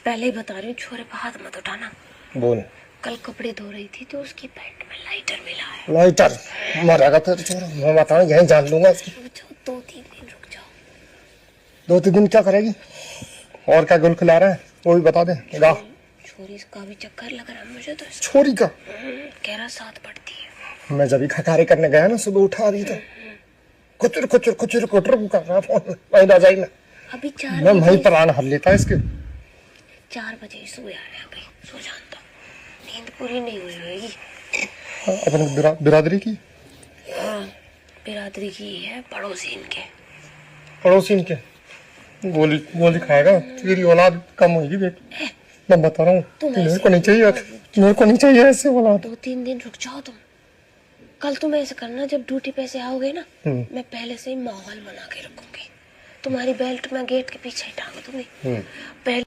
पहले ही बता रही हूँ, छोरे पे हाथ मत उठाना। बोल। कल कपड़े धो रही थी तो उसकी पैंट में लाइटर मिला है। लाइटर मरेगा तेरे छोरा, मैं बताऊँ यहीं जान लूंगा इसकी। रुक जाओ, 2-3 दिन रुक जाओ। 2-3 दिन क्या करेगी? और क्या गुल खिला रहा है वो भी बता दे। छोरी का भी चक्कर लग रहा है मुझे तो। छोरी का कह रहा साथ पड़ती है। मैं जब भी खटारे करने गया ना, सुबह उठा रही तो कुचर कुचर कुचर कुचर कर रहा फोन में। आ जाई ना अभी 4 मैं वहीं बजे प्राण हर लेता है इसके। 4 बजे सोया है, अभी सो जानता। नींद पूरी नहीं हुई होगी। अपने बिरादरी की। हाँ, बिरादरी की है, पड़ोसी इनके। पड़ोसी इनके गोली गोली खाएगा, तेरी औलाद कम होगी देख। मैं बता रहा हूँ मेरे को नहीं चाहिए, मेरे को नहीं चाहिए ऐसे औलाद। 2-3 दिन रुक जाओ तुम। कल तुम ऐसे करना, जब ड्यूटी पे से आओगे ना, मैं पहले से ही माहौल बना के रखूंगी। तुम्हारी बेल्ट मैं गेट के पीछे ही टांग दूंगी। पहले